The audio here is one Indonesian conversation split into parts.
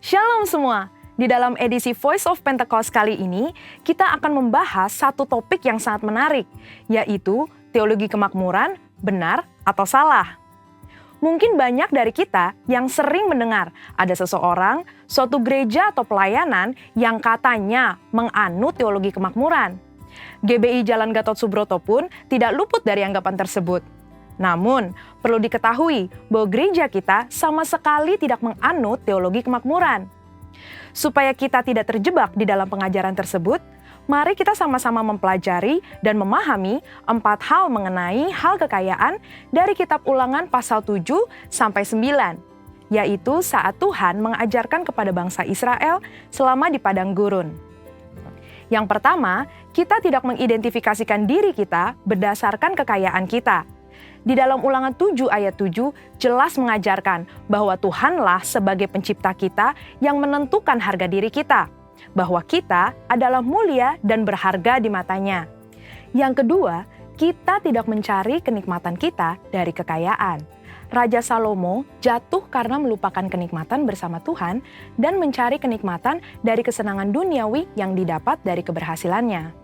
Shalom semua! Di dalam edisi Voice of Pentecost kali ini, kita akan membahas satu topik yang sangat menarik, yaitu teologi kemakmuran, benar atau salah. Mungkin banyak dari kita yang sering mendengar ada seseorang, suatu gereja atau pelayanan yang katanya menganut teologi kemakmuran. GBI Jalan Gatot Subroto pun tidak luput dari anggapan tersebut. Namun, perlu diketahui bahwa gereja kita sama sekali tidak menganut teologi kemakmuran. Supaya kita tidak terjebak di dalam pengajaran tersebut, mari kita sama-sama mempelajari dan memahami 4 hal mengenai hal kekayaan dari kitab Ulangan pasal 7 sampai 9, yaitu saat Tuhan mengajarkan kepada bangsa Israel selama di padang gurun. Yang pertama, kita tidak mengidentifikasikan diri kita berdasarkan kekayaan kita. Di dalam Ulangan 7 ayat 7 jelas mengajarkan bahwa Tuhanlah sebagai pencipta kita yang menentukan harga diri kita, bahwa kita adalah mulia dan berharga di matanya. Yang kedua, kita tidak mencari kenikmatan kita dari kekayaan. Raja Salomo jatuh karena melupakan kenikmatan bersama Tuhan dan mencari kenikmatan dari kesenangan duniawi yang didapat dari keberhasilannya.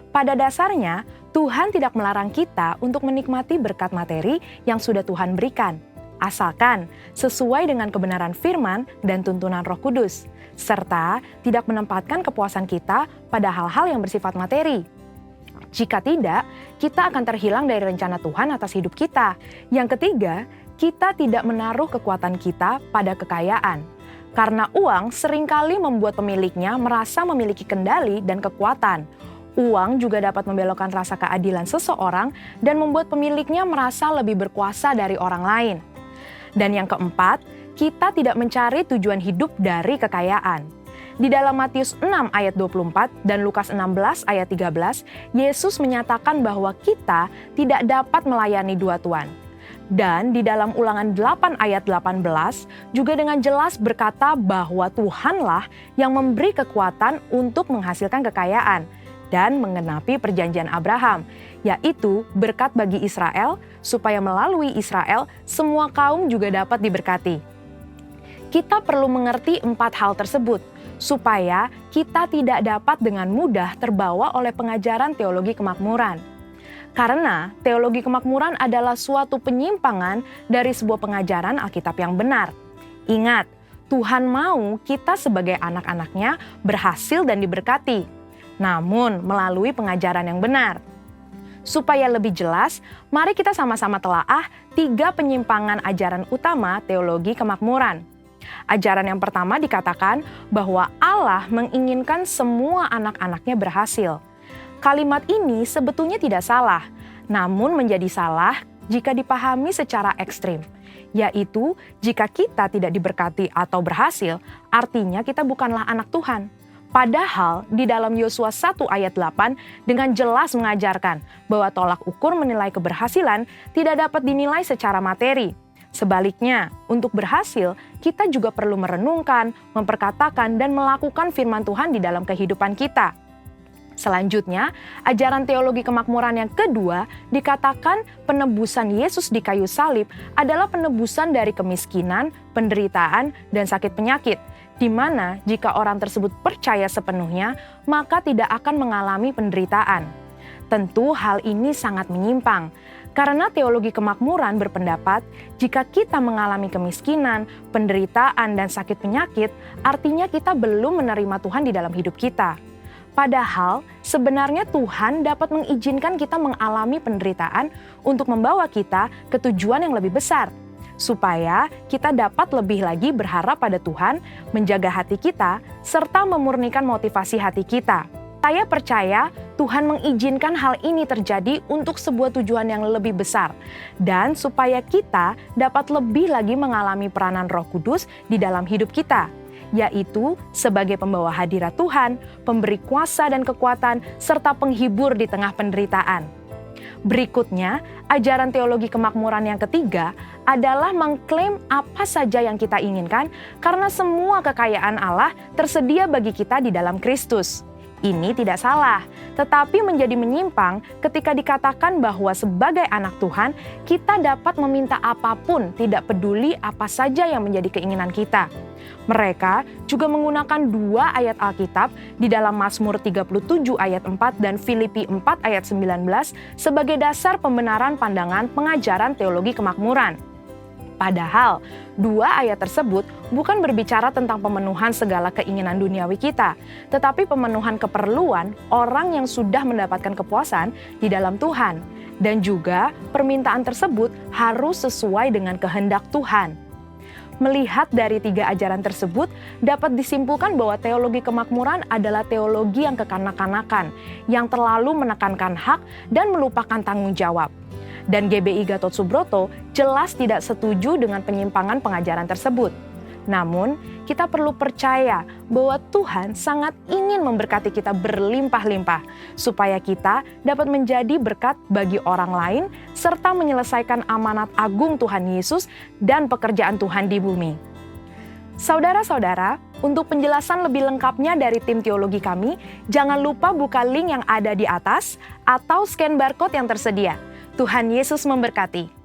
Pada dasarnya, Tuhan tidak melarang kita untuk menikmati berkat materi yang sudah Tuhan berikan, asalkan sesuai dengan kebenaran firman dan tuntunan Roh Kudus, serta tidak menempatkan kepuasan kita pada hal-hal yang bersifat materi. Jika tidak, kita akan terhilang dari rencana Tuhan atas hidup kita. Yang ketiga, kita tidak menaruh kekuatan kita pada kekayaan. Karena uang seringkali membuat pemiliknya merasa memiliki kendali dan kekuatan. Uang juga dapat membelokkan rasa keadilan seseorang dan membuat pemiliknya merasa lebih berkuasa dari orang lain. Dan yang keempat, kita tidak mencari tujuan hidup dari kekayaan. Di dalam Matius 6 ayat 24 dan Lukas 16 ayat 13, Yesus menyatakan bahwa kita tidak dapat melayani dua tuan. Dan di dalam Ulangan 8 ayat 18 juga dengan jelas berkata bahwa Tuhanlah yang memberi kekuatan untuk menghasilkan kekayaan dan menggenapi perjanjian Abraham, yaitu berkat bagi Israel, supaya melalui Israel semua kaum juga dapat diberkati. Kita perlu mengerti 4 hal tersebut, supaya kita tidak dapat dengan mudah terbawa oleh pengajaran teologi kemakmuran. Karena teologi kemakmuran adalah suatu penyimpangan dari sebuah pengajaran Alkitab yang benar. Ingat, Tuhan mau kita sebagai anak-anaknya berhasil dan diberkati, namun melalui pengajaran yang benar. Supaya lebih jelas, mari kita sama-sama telaah 3 penyimpangan ajaran utama teologi kemakmuran. Ajaran yang pertama dikatakan bahwa Allah menginginkan semua anak-anaknya berhasil. Kalimat ini sebetulnya tidak salah, namun menjadi salah jika dipahami secara ekstrim. Yaitu, jika kita tidak diberkati atau berhasil, artinya kita bukanlah anak Tuhan. Padahal di dalam Yosua 1 ayat 8 dengan jelas mengajarkan bahwa tolak ukur menilai keberhasilan tidak dapat dinilai secara materi. Sebaliknya, untuk berhasil, kita juga perlu merenungkan, memperkatakan, dan melakukan firman Tuhan di dalam kehidupan kita. Selanjutnya, ajaran teologi kemakmuran yang kedua dikatakan penebusan Yesus di kayu salib adalah penebusan dari kemiskinan, penderitaan, dan sakit penyakit, di mana jika orang tersebut percaya sepenuhnya, maka tidak akan mengalami penderitaan. Tentu hal ini sangat menyimpang, karena teologi kemakmuran berpendapat jika kita mengalami kemiskinan, penderitaan, dan sakit penyakit, artinya kita belum menerima Tuhan di dalam hidup kita. Padahal sebenarnya Tuhan dapat mengizinkan kita mengalami penderitaan untuk membawa kita ke tujuan yang lebih besar, supaya kita dapat lebih lagi berharap pada Tuhan, menjaga hati kita, serta memurnikan motivasi hati kita. Saya percaya Tuhan mengizinkan hal ini terjadi untuk sebuah tujuan yang lebih besar, dan supaya kita dapat lebih lagi mengalami peranan Roh Kudus di dalam hidup kita, yaitu sebagai pembawa hadirat Tuhan, pemberi kuasa dan kekuatan, serta penghibur di tengah penderitaan. Berikutnya, ajaran teologi kemakmuran yang ketiga adalah mengklaim apa saja yang kita inginkan karena semua kekayaan Allah tersedia bagi kita di dalam Kristus. Ini tidak salah, tetapi menjadi menyimpang ketika dikatakan bahwa sebagai anak Tuhan, kita dapat meminta apapun, tidak peduli apa saja yang menjadi keinginan kita. Mereka juga menggunakan 2 ayat Alkitab di dalam Mazmur 37 ayat 4 dan Filipi 4 ayat 19 sebagai dasar pembenaran pandangan pengajaran teologi kemakmuran. Padahal, 2 ayat tersebut bukan berbicara tentang pemenuhan segala keinginan duniawi kita, tetapi pemenuhan keperluan orang yang sudah mendapatkan kepuasan di dalam Tuhan. Dan juga permintaan tersebut harus sesuai dengan kehendak Tuhan. Melihat dari 3 ajaran tersebut, dapat disimpulkan bahwa teologi kemakmuran adalah teologi yang kekanak-kanakan, yang terlalu menekankan hak dan melupakan tanggung jawab. Dan GBI Gatot Subroto jelas tidak setuju dengan penyimpangan pengajaran tersebut. Namun, kita perlu percaya bahwa Tuhan sangat ingin memberkati kita berlimpah-limpah, supaya kita dapat menjadi berkat bagi orang lain, serta menyelesaikan amanat agung Tuhan Yesus dan pekerjaan Tuhan di bumi. Saudara-saudara, untuk penjelasan lebih lengkapnya dari tim teologi kami, jangan lupa buka link yang ada di atas atau scan barcode yang tersedia. Tuhan Yesus memberkati.